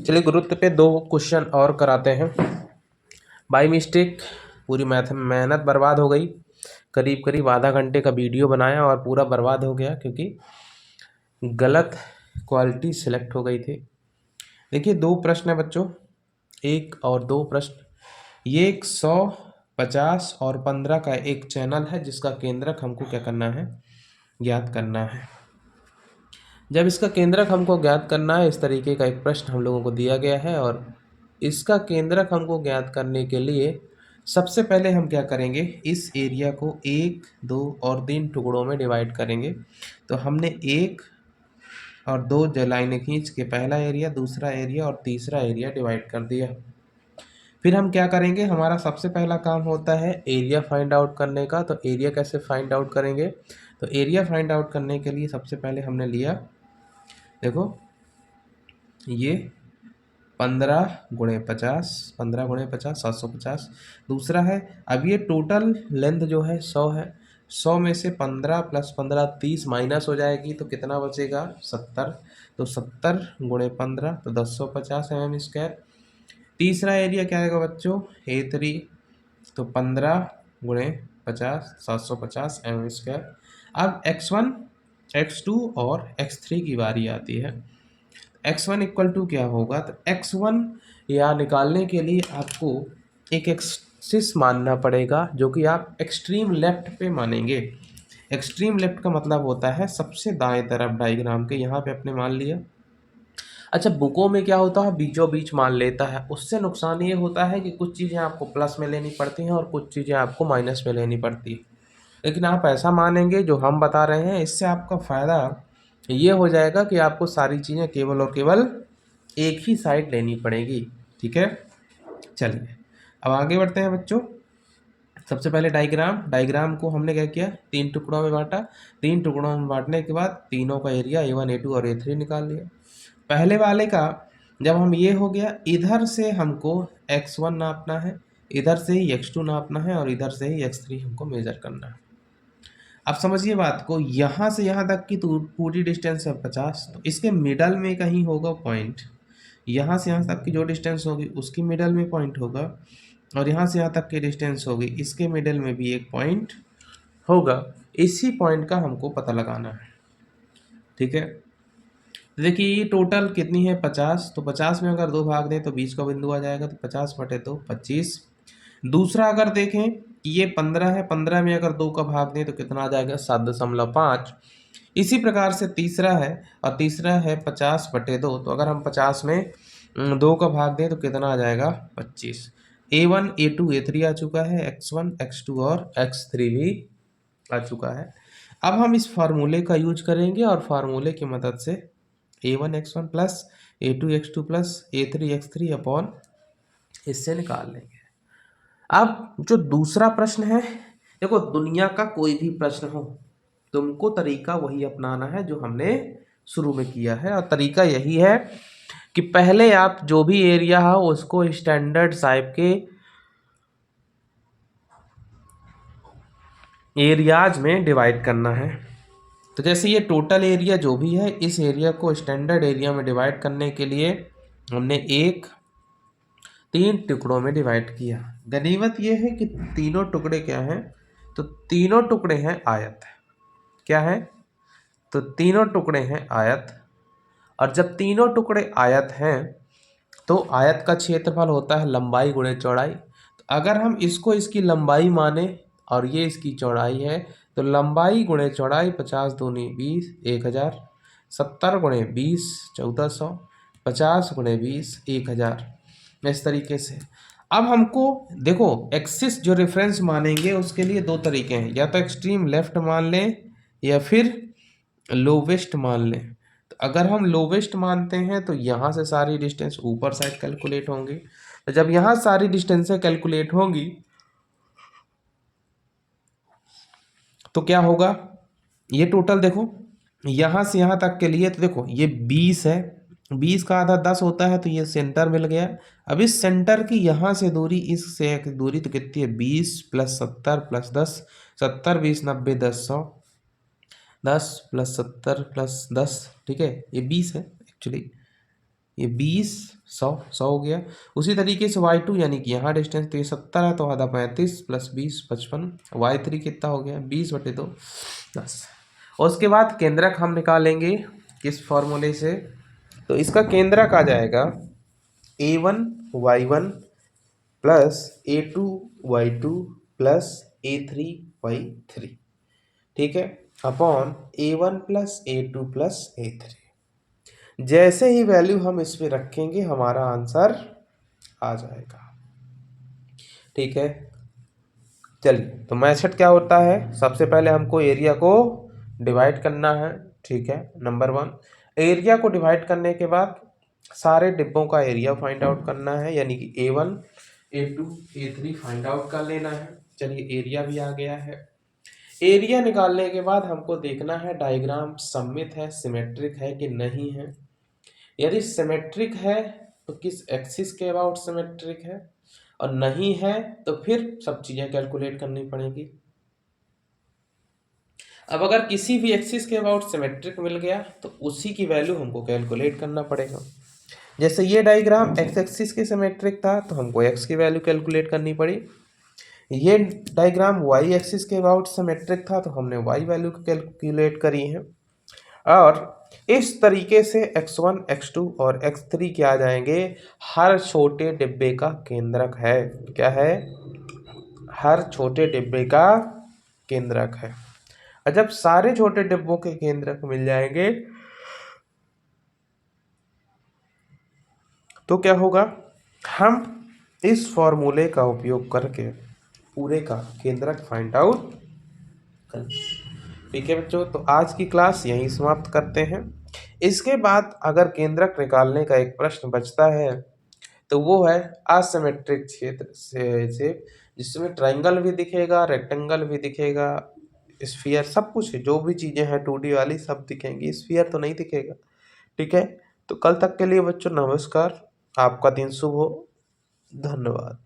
चलिए गुरुत्व पे 2 क्वेश्चन और कराते हैं। बाई मिस्टेक पूरी मेहनत बर्बाद हो गई। करीब करीब आधा घंटे का वीडियो बनाया और पूरा बर्बाद हो गया क्योंकि गलत क्वालिटी सिलेक्ट हो गई थी। देखिए 2 प्रश्न है बच्चों, 1 और 2 प्रश्न। ये एक 100, 50 और 15 का एक चैनल है जिसका केंद्रक हमको क्या करना है, ज्ञात करना है। जब इसका केंद्रक हमको ज्ञात करना है, इस तरीके का एक प्रश्न हम लोगों को दिया गया है और इसका केंद्रक हमको ज्ञात करने के लिए सबसे पहले हम क्या करेंगे, इस एरिया को 1, 2 और 3 टुकड़ों में डिवाइड करेंगे। तो हमने 1 और 2 जो लाइनें खींच के पहला एरिया, दूसरा एरिया और तीसरा एरिया डिवाइड कर दिया। फिर हम क्या करेंगे, हमारा सबसे पहला काम होता है एरिया फाइंड आउट करने का। तो एरिया कैसे फाइंड आउट करेंगे, तो एरिया फाइंड आउट करने के लिए सबसे पहले हमने लिया, देखो ये 15 गुणे 50, 15 गुणे 50 750। दूसरा है, अब ये टोटल लेंथ जो है 100 है, 100 में से 15 + 15 30 माइनस हो जाएगी तो कितना बचेगा 70। तो 70 गुणे 15 तो 1050 mm²। तीसरा एरिया क्या आएगा बच्चों, A3, तो 15 गुणे 50 750 mm²। अब x1 x2 और x3 की बारी आती है। x1 इक्वल टू क्या होगा, तो x1 या निकालने के लिए आपको एक एक्सिस मानना पड़ेगा जो कि आप एक्सट्रीम लेफ्ट पे मानेंगे। एक्सट्रीम लेफ्ट का मतलब होता है सबसे दाएं तरफ डायग्राम के, यहाँ पे अपने मान लिया। अच्छा बुकों में क्या होता है, बीचों बीच मान लेता है। उससे नुकसान ये होता है कि कुछ चीज़ें आपको प्लस में लेनी पड़ती हैं और कुछ चीज़ें आपको माइनस में लेनी पड़ती है। लेकिन आप ऐसा मानेंगे जो हम बता रहे हैं, इससे आपका फ़ायदा ये हो जाएगा कि आपको सारी चीज़ें केवल और केवल एक ही साइड लेनी पड़ेगी। ठीक है, चलिए अब आगे बढ़ते हैं बच्चों। सबसे पहले डायग्राम को हमने क्या किया, 3 टुकड़ों में बांटा। 3 टुकड़ों में बांटने के बाद तीनों का एरिया A1 A2 और A3 निकाल लिया। पहले वाले का जब हम ये हो गया, इधर से हमको x1 नापना है, इधर से ही x2 नापना है और इधर से ही x3 हमको मेजर करना है। अब समझिए बात को, यहाँ से यहाँ तक की पूरी डिस्टेंस है 50, तो इसके मिडल में कहीं होगा पॉइंट। यहाँ से यहाँ तक की जो डिस्टेंस होगी उसकी मिडल में पॉइंट होगा और यहाँ से यहाँ तक की डिस्टेंस होगी, इसके मिडल में भी एक पॉइंट होगा। इसी पॉइंट का हमको पता लगाना है। ठीक है, देखिए ये टोटल कितनी है 50, तो 50 में अगर 2 भाग दें तो बीच का बिंदु आ जाएगा, तो 50/2 25। दूसरा अगर देखें कि ये 15 है, 15 में अगर 2 का भाग दें तो कितना आ जाएगा 7.5। इसी प्रकार से तीसरा है, और तीसरा है 50/2, तो अगर हम 50 में 2 का भाग दें तो कितना आ जाएगा 25। A1 A2 A3 आ चुका है, x1 x2 और x3 भी आ चुका है। अब हम इस फार्मूले का यूज करेंगे और फार्मूले की मदद से A1 x1 plus A2 x2 plus A3 x3 upon इससे निकाल लेंगे। अब जो दूसरा प्रश्न है, देखो दुनिया का कोई भी प्रश्न हो, तुमको तरीका वही अपनाना है जो हमने शुरू में किया है। और तरीका यही है कि पहले आप जो भी एरिया हो उसको स्टैंडर्ड टाइप के एरियाज में डिवाइड करना है। तो जैसे ये टोटल एरिया जो भी है, इस एरिया को स्टैंडर्ड एरिया में डिवाइड करने के लिए हमने 3 टुकड़ों में डिवाइड किया। गनीमत ये है कि तीनों टुकड़े क्या हैं, तो तीनों टुकड़े हैं आयत। क्या है, तो तीनों टुकड़े हैं आयत। और जब तीनों टुकड़े आयत हैं तो आयत का क्षेत्रफल होता है लंबाई गुणे चौड़ाई। तो अगर हम इसको इसकी लंबाई माने और ये इसकी चौड़ाई है, तो लंबाई गुणे चौड़ाई 50 दूनी 20 1000, 70 गुणे 20 1400, 50 गुणे 20 1000। इस तरीके से अब हमको देखो एक्सिस जो रेफरेंस मानेंगे उसके लिए 2 तरीके हैं, या तो एक्सट्रीम लेफ्ट मान लें या फिर लोवेस्ट मान लें। तो अगर हम लोवेस्ट मानते हैं तो यहाँ से सारी डिस्टेंस ऊपर साइड कैलकुलेट होंगी। तो जब यहाँ सारी डिस्टेंसें कैलकुलेट होंगी तो क्या होगा, ये टोटल देखो यहाँ से यहाँ तक के लिए, तो देखो ये 20 है, 20 का आधा 10 होता है, तो ये सेंटर मिल गया। अब इस सेंटर की यहाँ से दूरी, इससे दूरी तो कितनी है 20 + 70 + 10, 70 20 90 10 100, 10 + 70 + 10, ठीक है ये 20 है एक्चुअली, ये 20, 100 हो गया। उसी तरीके से y2 यानी कि यहाँ डिस्टेंस, तो ये 70 है तो आधा 35 प्लस 20 55। y3 कितना हो गया 20/2 10। और उसके बाद केंद्रक हम निकालेंगे किस फॉर्मूले से, तो इसका केंद्रक आ जाएगा a1 y1 plus a2 y2 plus a3 y3, ठीक है, upon a1 plus a2 plus a3। जैसे ही वैल्यू हम इसमें रखेंगे हमारा आंसर आ जाएगा, ठीक है। चलिए, तो मेथड क्या होता है, सबसे पहले हमको एरिया को डिवाइड करना है, ठीक है। नंबर 1, एरिया को डिवाइड करने के बाद सारे डिब्बों का एरिया फाइंड आउट करना है, यानी कि a1 a2 a3 find out कर लेना है। चलिए, एरिया भी आ गया है। एरिया निकालने के बाद हमको देखना है डायग्राम सममित है, सिमेट्रिक है कि नहीं है। यदि सिमेट्रिक है तो किस एक्सिस के अबाउट सिमेट्रिक है, और नहीं है तो फिर सब चीजें कैलकुलेट करनी पड़ेगी। अब अगर किसी भी एक्सिस के अबाउट सिमेट्रिक मिल गया तो उसी की वैल्यू हमको कैलकुलेट करना पड़ेगा। जैसे ये डायग्राम एक्स एक्सिस के सिमेट्रिक था तो हमको एक्स की वैल्यू कैलकुलेट करनी पड़ी। ये डायग्राम वाई एक्सिस के अबाउट सिमेट्रिक था तो हमने वाई वैल्यू कैलकुलेट करी है। और इस तरीके से x1, x2 और x3 क्या आ जाएंगे, हर छोटे डिब्बे का केंद्रक है। क्या है, हर छोटे डिब्बे का केंद्रक है। और जब सारे छोटे डिब्बों के केंद्रक मिल जाएंगे तो क्या होगा, हम इस फॉर्मूले का उपयोग करके पूरे का केंद्रक फाइंड आउट कर, ठीक है बच्चों। तो आज की क्लास यहीं समाप्त करते हैं। इसके बाद अगर केंद्रक निकालने का एक प्रश्न बचता है तो वो है असिमेट्रिक क्षेत्र से जिसमें ट्रायंगल भी दिखेगा, रेक्टेंगल भी दिखेगा, स्फीयर, सब कुछ है, जो भी चीजें हैं 2D वाली सब दिखेंगी, स्फीयर तो नहीं दिखेगा, ठीक है। तो कल तक के लिए बच्चों नमस्कार, आपका दिन शुभ हो, धन्यवाद।